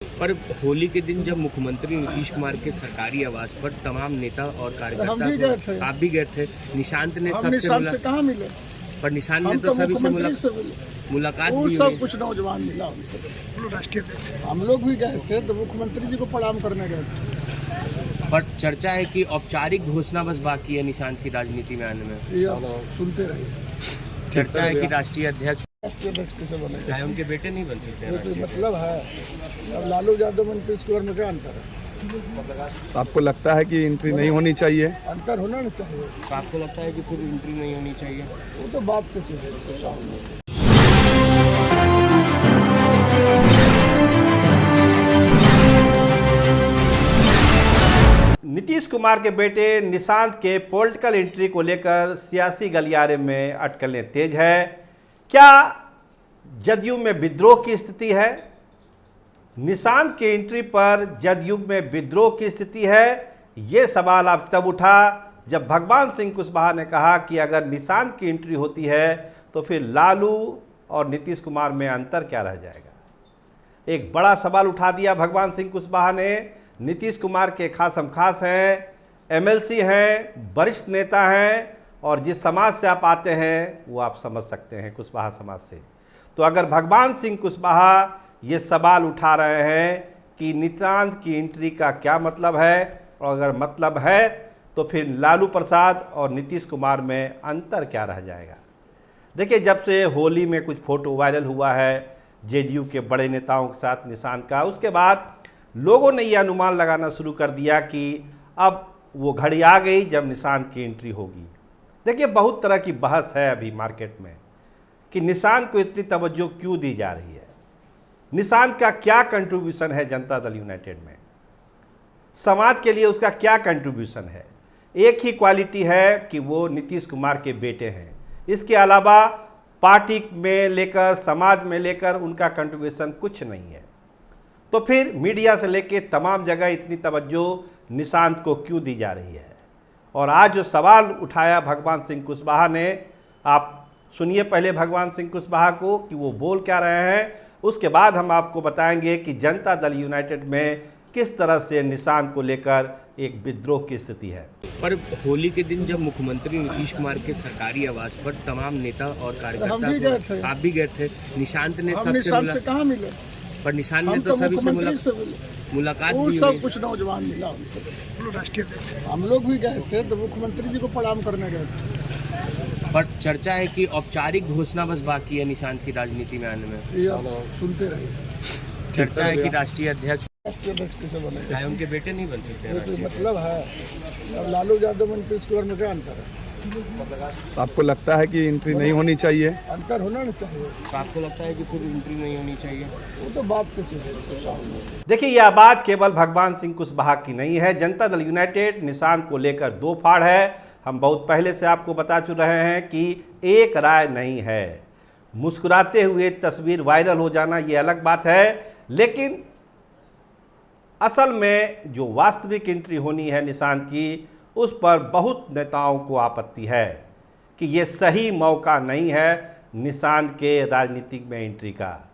पर होली के दिन जब मुख्यमंत्री नीतीश कुमार के सरकारी आवास पर तमाम नेता और हम भी गए थे। आप भी गए थे। निशांत ने हम सबसे निशांत से कहाँ मिले? पर निशांत ने हम तो तो सभी से मुख्यमंत्री से मिले। मुलाकात वो भी सब हुई। कुछ नौजवान मिला उनसे। हम लोग भी गए थे तो मुख्यमंत्री जी को प्रणाम करने गए थे। पर चर्चा है कि औपचारिक घोषणा बस बाकी है निशांत की राजनीति में आने में। ये अब सुनते रहिए। चर्चा है कि राष्ट्रीय अध्यक्ष राष्ट्रीय अध्यक्ष कैसे बनेगा? चाहे उनके बेटे नहीं बन सकते हैं ये कोई राष्ट्रीय मतलब है? अब लालू यादव मंत्री स्क्वायर में क्या अंतर है? आपको लगता है कि एंट्री नहीं होनी चाहिए? अंतर होना नहीं चाहिए। तो आपको लगता है कि फिर एंट्री नहीं होनी चाहिए? वो तो बात की चीज है। नीतीश कुमार के बेटे निशांत के पॉलिटिकल एंट्री को लेकर सियासी गलियारे में अटकलें तेज है। क्या जदयू में विद्रोह की स्थिति है? निशांत की एंट्री पर जदयू में विद्रोह की स्थिति है, ये सवाल अब तब उठा जब भगवान सिंह कुशवाहा ने कहा कि अगर निशांत की एंट्री होती है तो फिर लालू और नीतीश कुमार में अंतर क्या रह जाएगा। एक बड़ा सवाल उठा दिया भगवान सिंह कुशवाहा ने। नीतीश कुमार के खासम खास हैं, एमएलसी हैं, वरिष्ठ नेता हैं और जिस समाज से आप आते हैं वो आप समझ सकते हैं, कुशवाहा समाज से। तो अगर भगवान सिंह कुशवाहा ये सवाल उठा रहे हैं कि निशांत की एंट्री का क्या मतलब है, और अगर मतलब है तो फिर लालू प्रसाद और नीतीश कुमार में अंतर क्या रह जाएगा। देखिए, जब से होली में कुछ फोटो वायरल हुआ है जेडीयू के बड़े नेताओं के साथ निशांत का, उसके बाद लोगों ने यह अनुमान लगाना शुरू कर दिया कि अब वो घड़ी आ गई जब निशांत की एंट्री होगी। देखिए, बहुत तरह की बहस है अभी मार्केट में कि निशांत को इतनी तवज्जो क्यों दी जा रही है, निशांत का क्या कंट्रीब्यूशन है जनता दल यूनाइटेड में, समाज के लिए उसका क्या कंट्रीब्यूशन है। एक ही क्वालिटी है कि वो नीतीश कुमार के बेटे हैं, इसके अलावा पार्टी में लेकर समाज में लेकर उनका कंट्रीब्यूशन कुछ नहीं है। तो फिर मीडिया से लेकर तमाम जगह इतनी तवज्जो निशांत को क्यों दी जा रही है। और आज जो सवाल उठाया भगवान सिंह कुशवाहा ने, आप सुनिए पहले भगवान सिंह कुशवाहा को कि वो बोल क्या रहे हैं, उसके बाद हम आपको बताएंगे कि जनता दल यूनाइटेड में किस तरह से निशांत को लेकर एक विद्रोह की स्थिति है। पर होली के दिन जब मुख्यमंत्री नीतीश कुमार के सरकारी आवास पर तमाम नेता और हम भी गए थे। कार्यकर्ता आप भी गए थे। निशांत ने हम निशांत से कहाँ मिले? पर निशांत ने हम तो तो सभी से मुख्यमंत्री से मिले। मुलाकात वो भी सब हुई। कुछ नौजवान मिला उनसे। हम लोग भी गए थे तो मुख्यमंत्री जी को प्रणाम करने गए थे। पर चर्चा है कि औपचारिक घोषणा बस बाकी है निशांत की राजनीति में आने में। ये अब सुनते रहिए। चर्चा है कि राष्ट्रीय अध्यक्ष राष्ट्रीय अध्यक्ष कैसे बनेगा? चाहे उनके बेटे नहीं बन सकते हैं ये कोई राष्ट्रीय मतलब है? अब लालू यादव मंत्री स्क्वायर में क्या अंतर है? आपको लगता है कि एंट्री नहीं होनी चाहिए? अंतर होना नहीं चाहिए। तो आपको लगता है कि फिर एंट्री नहीं होनी चाहिए? वो तो बात की चीज है। देखिए, यह आवाज़ केवल भगवान सिंह कुशवाहा की नहीं है। जनता दल यूनाइटेड निशांत को लेकर दो फाड़ है। हम बहुत पहले से आपको बता चुके रहे हैं कि एक राय नहीं है। मुस्कुराते हुए तस्वीर वायरल हो जाना ये अलग बात है, लेकिन असल में जो वास्तविक एंट्री होनी है निशांत की, उस पर बहुत नेताओं को आपत्ति है कि ये सही मौका नहीं है निशांत के राजनीतिक में एंट्री का।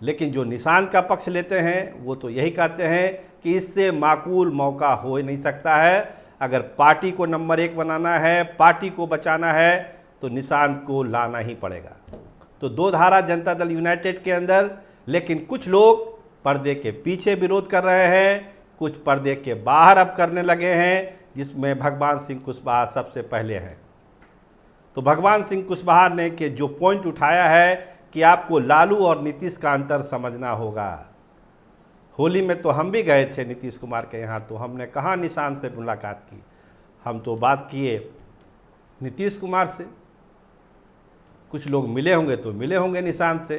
लेकिन जो निशांत का पक्ष लेते हैं वो तो यही कहते हैं कि इससे माकूल मौका हो ही नहीं सकता है। अगर पार्टी को नंबर 1 बनाना है, पार्टी को बचाना है, तो निशांत को लाना ही पड़ेगा। तो दो धारा जनता दल यूनाइटेड के अंदर, लेकिन कुछ लोग पर्दे के पीछे विरोध कर रहे हैं, कुछ पर्दे के बाहर अब करने लगे हैं, जिसमें भगवान सिंह कुशवाहा सबसे पहले हैं। तो भगवान सिंह कुशवाहा ने के जो पॉइंट उठाया है कि आपको लालू और नीतीश का अंतर समझना होगा। होली में तो हम भी गए थे नीतीश कुमार के यहाँ, तो हमने कहाँ निशांत से मुलाकात की, हम तो बात किए नीतीश कुमार से। कुछ लोग मिले होंगे तो मिले होंगे निशांत से।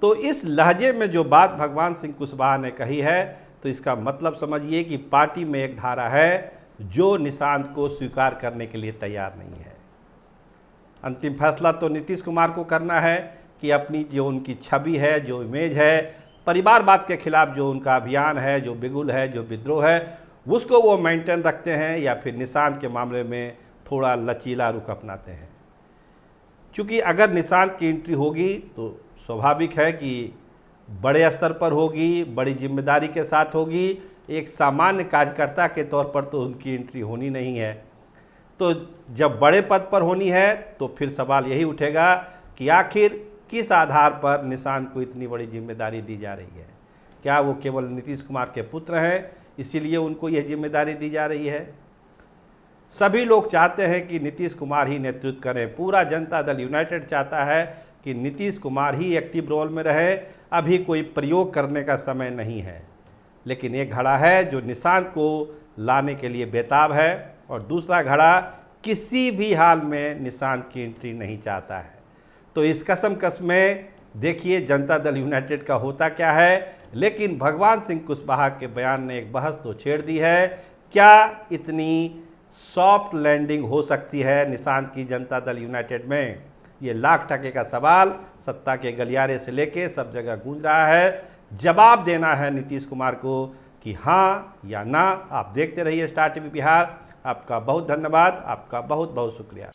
तो इस लहजे में जो बात भगवान सिंह कुशवाहा ने कही है, तो इसका मतलब समझिए कि पार्टी में एक धारा है जो निशांत को स्वीकार करने के लिए तैयार नहीं है। अंतिम फैसला तो नीतीश कुमार को करना है कि अपनी जो उनकी छवि है, जो इमेज है, परिवारवाद के खिलाफ जो उनका अभियान है, जो बिगुल है, जो विद्रोह है, उसको वो मेंटेन रखते हैं या फिर निशांत के मामले में थोड़ा लचीला रुख अपनाते हैं। क्योंकि अगर निशांत की एंट्री होगी तो स्वाभाविक है कि बड़े स्तर पर होगी, बड़ी जिम्मेदारी के साथ होगी। एक सामान्य कार्यकर्ता के तौर पर तो उनकी एंट्री होनी नहीं है। तो जब बड़े पद पर होनी है तो फिर सवाल यही उठेगा कि आखिर किस आधार पर निशांत को इतनी बड़ी जिम्मेदारी दी जा रही है। क्या वो केवल नीतीश कुमार के पुत्र हैं इसीलिए उनको यह जिम्मेदारी दी जा रही है? सभी लोग चाहते हैं कि नीतीश कुमार ही नेतृत्व करें। पूरा जनता दल यूनाइटेड चाहता है कि नीतीश कुमार ही एक्टिव रोल में रहे। अभी कोई प्रयोग करने का समय नहीं है। लेकिन एक घड़ा है जो निशांत को लाने के लिए बेताब है और दूसरा घड़ा किसी भी हाल में निशांत की एंट्री नहीं चाहता है। तो इस कशमकश में देखिए जनता दल यूनाइटेड का होता क्या है। लेकिन भगवान सिंह कुशवाहा के बयान ने एक बहस तो छेड़ दी है। क्या इतनी सॉफ्ट लैंडिंग हो सकती है निशांत की जनता दल यूनाइटेड में? ये लाख टके का सवाल सत्ता के गलियारे से लेके सब जगह गूंज रहा है। जवाब देना है नीतीश कुमार को कि हाँ या ना। आप देखते रहिए स्टार टीवी बिहार। आपका बहुत धन्यवाद, आपका बहुत बहुत शुक्रिया।